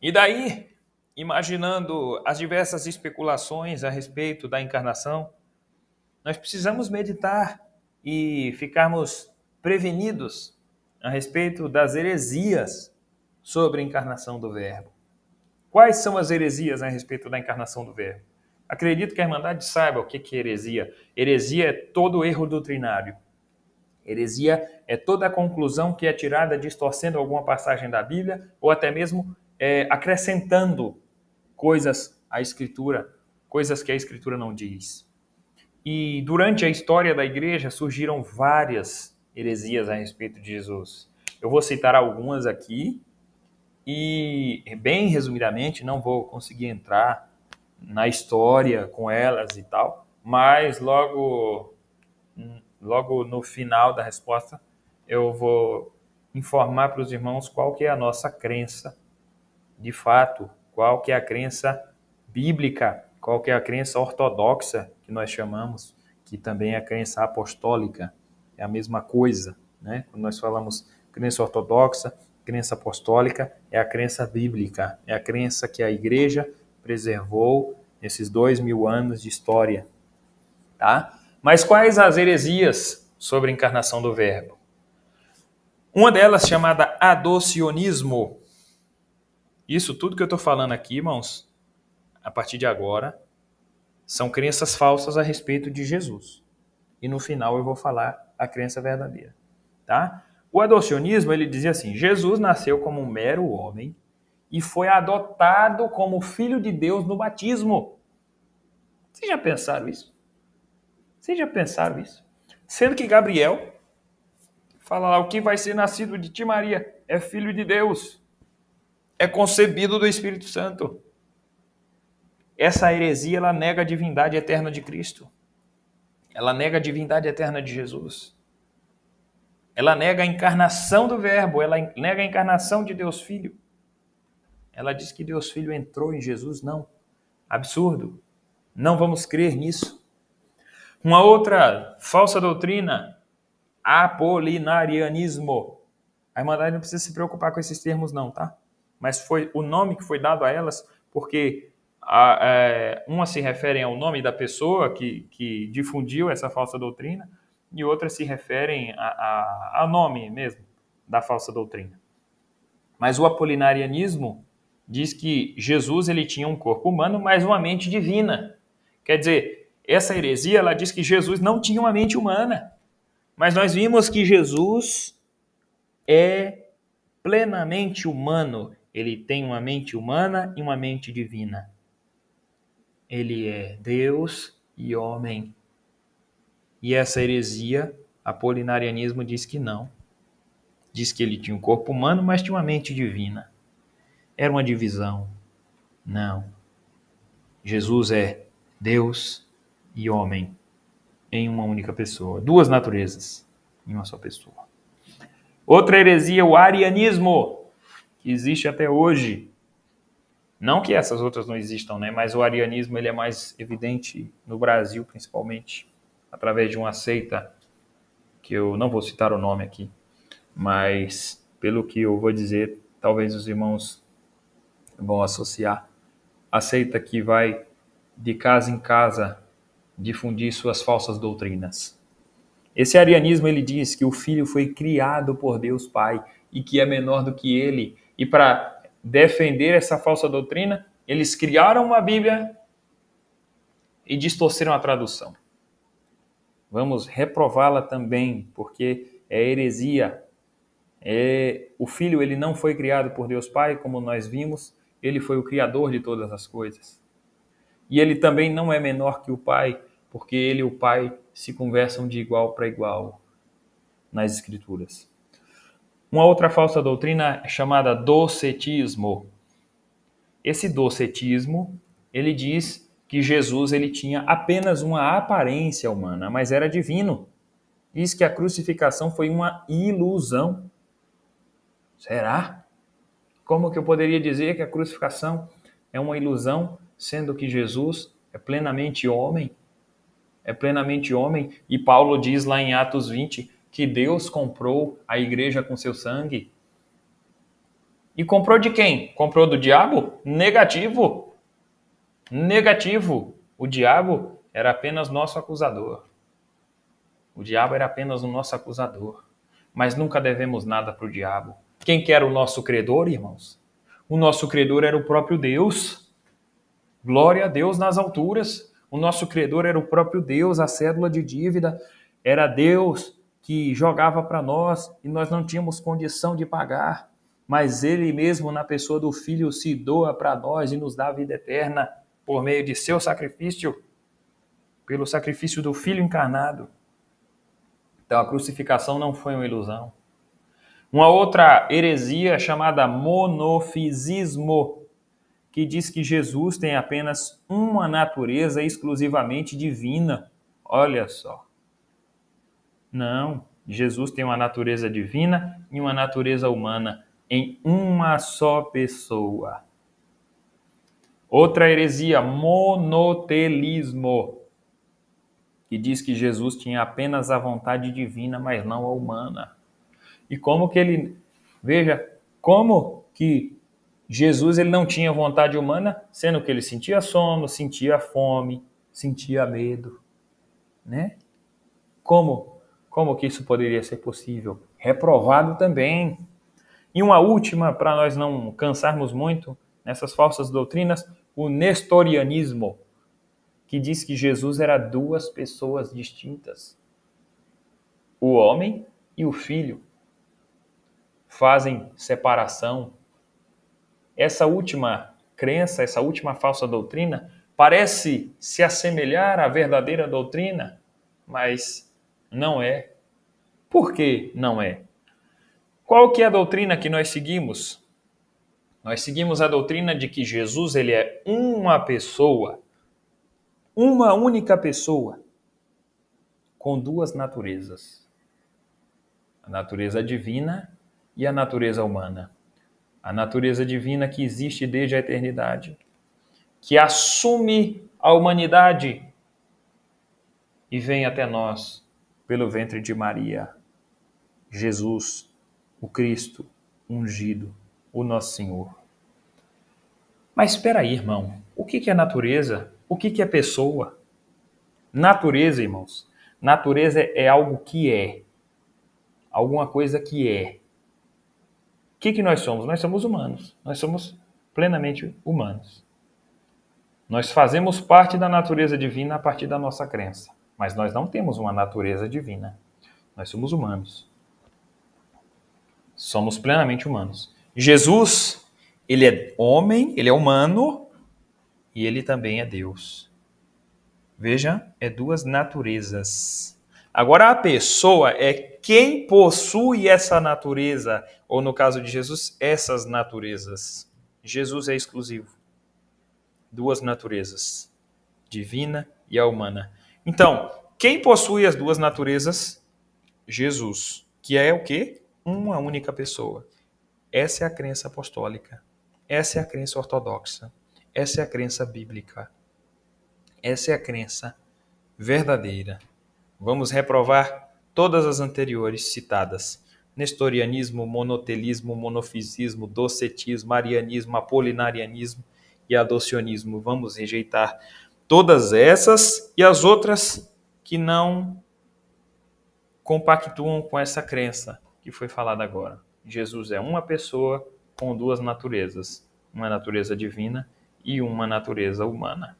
E daí, imaginando as diversas especulações a respeito da encarnação, nós precisamos meditar e ficarmos prevenidos a respeito das heresias sobre a encarnação do Verbo. Quais são as heresias a respeito da encarnação do Verbo? Acredito que a Irmandade saiba o que é heresia. Heresia é todo erro doutrinário. Heresia é toda a conclusão que é tirada distorcendo alguma passagem da Bíblia ou até mesmo acrescentando coisas à Escritura, coisas que a Escritura não diz. E durante a história da igreja surgiram várias heresias a respeito de Jesus. Eu vou citar algumas aqui e, bem resumidamente, não vou conseguir entrar na história com elas e tal, mas logo no final da resposta eu vou informar para os irmãos qual que é a nossa crença, de fato, qual que é a crença bíblica, qual que é a crença ortodoxa, que nós chamamos, que também é a crença apostólica, é a mesma coisa, né? Quando nós falamos crença ortodoxa, crença apostólica, é a crença bíblica, é a crença que a igreja preservou nesses 2000 anos de história, tá? Mas quais as heresias sobre a encarnação do Verbo? Uma delas chamada adocionismo. Isso tudo que eu estou falando aqui, irmãos, a partir de agora, são crenças falsas a respeito de Jesus. E no final eu vou falar a crença verdadeira, tá? O adocionismo, ele dizia assim: Jesus nasceu como um mero homem e foi adotado como filho de Deus no batismo. Vocês já pensaram isso? Vocês já pensaram isso? Sendo que Gabriel fala lá: o que vai ser nascido de ti, Maria, é filho de Deus, é concebido do Espírito Santo. Essa heresia, ela nega a divindade eterna de Cristo. Ela nega a divindade eterna de Jesus. Ela nega a encarnação do Verbo, ela nega a encarnação de Deus Filho. Ela diz que Deus Filho entrou em Jesus. Não. Absurdo. Não vamos crer nisso. Uma outra falsa doutrina, apolinarianismo. A Irmandade não precisa se preocupar com esses termos não, tá? Mas foi o nome que foi dado a elas porque uma se referem ao nome da pessoa que difundiu essa falsa doutrina e outras se referem ao nome mesmo da falsa doutrina. Mas o apolinarianismo diz que Jesus ele tinha um corpo humano, mas uma mente divina. Quer dizer, essa heresia ela diz que Jesus não tinha uma mente humana, mas nós vimos que Jesus é plenamente humano. Ele tem uma mente humana e uma mente divina. Ele é Deus e homem. E essa heresia, apolinarianismo, diz que não. Diz que ele tinha um corpo humano, mas tinha uma mente divina. Era uma divisão. Não. Jesus é Deus e homem em uma única pessoa. Duas naturezas em uma só pessoa. Outra heresia, o arianismo, que existe até hoje. Não que essas outras não existam, né? Mas o arianismo ele é mais evidente no Brasil, principalmente, através de uma seita, que eu não vou citar o nome aqui, mas pelo que eu vou dizer, talvez os irmãos vão associar. A seita que vai de casa em casa difundir suas falsas doutrinas. Esse arianismo ele diz que o filho foi criado por Deus Pai e que é menor do que ele. E para defender essa falsa doutrina, eles criaram uma Bíblia e distorceram a tradução. Vamos reprová-la também, porque é heresia. O filho ele não foi criado por Deus Pai, como nós vimos, ele foi o criador de todas as coisas. E ele também não é menor que o Pai, porque ele e o Pai se conversam de igual para igual nas Escrituras. Uma outra falsa doutrina é chamada docetismo. Esse docetismo, ele diz que Jesus ele tinha apenas uma aparência humana, mas era divino. Diz que a crucificação foi uma ilusão. Será? Como que eu poderia dizer que a crucificação é uma ilusão, sendo que Jesus é plenamente homem? É plenamente homem. E Paulo diz lá em Atos 20 que Deus comprou a igreja com seu sangue. E comprou de quem? Comprou do diabo? Negativo. Negativo. O diabo era apenas nosso acusador. O diabo era apenas o nosso acusador. Mas nunca devemos nada para o diabo. Quem que era o nosso credor, irmãos? O nosso credor era o próprio Deus. Glória a Deus nas alturas. O nosso credor era o próprio Deus, a cédula de dívida. Era Deus que jogava para nós e nós não tínhamos condição de pagar. Mas Ele mesmo, na pessoa do Filho, se doa para nós e nos dá a vida eterna por meio de seu sacrifício, pelo sacrifício do Filho encarnado. Então a crucificação não foi uma ilusão. Uma outra heresia chamada monofisismo, que diz que Jesus tem apenas uma natureza exclusivamente divina. Olha só. Não, Jesus tem uma natureza divina e uma natureza humana em uma só pessoa. Outra heresia, monotelismo, que diz que Jesus tinha apenas a vontade divina, mas não a humana. E como que ele... Veja, como que Jesus ele não tinha vontade humana, sendo que ele sentia sono, sentia fome, sentia medo, né? Como que isso poderia ser possível? Reprovado também. E uma última, para nós não cansarmos muito nessas falsas doutrinas, o nestorianismo, que diz que Jesus era duas pessoas distintas. O homem e o filho fazem separação. Essa última crença, essa última falsa doutrina, parece se assemelhar à verdadeira doutrina, mas não é. Por que não é? Qual que é a doutrina que nós seguimos? Nós seguimos a doutrina de que Jesus ele é uma pessoa, uma única pessoa, com duas naturezas. A natureza divina e a natureza humana. A natureza divina que existe desde a eternidade, que assume a humanidade e vem até nós pelo ventre de Maria. Jesus, o Cristo ungido, o nosso Senhor. Mas espera aí, irmão. O que é natureza? O que é pessoa? Natureza, irmãos. Natureza é algo que é. Alguma coisa que é. O que nós somos? Nós somos humanos. Nós somos plenamente humanos. Nós fazemos parte da natureza divina a partir da nossa crença. Mas nós não temos uma natureza divina. Nós somos humanos. Somos plenamente humanos. Jesus, ele é homem, ele é humano e ele também é Deus. Veja, é duas naturezas. Agora, a pessoa é quem possui essa natureza, ou no caso de Jesus, essas naturezas. Jesus é exclusivo. Duas naturezas, divina e a humana. Então, quem possui as duas naturezas? Jesus, que é o quê? Uma única pessoa. Essa é a crença apostólica. Essa é a crença ortodoxa. Essa é a crença bíblica. Essa é a crença verdadeira. Vamos reprovar todas as anteriores citadas. Nestorianismo, monotelismo, monofisismo, docetismo, arianismo, apolinarianismo e adocionismo. Vamos rejeitar todas essas e as outras que não compactuam com essa crença que foi falada agora. Jesus é uma pessoa com duas naturezas, uma natureza divina e uma natureza humana.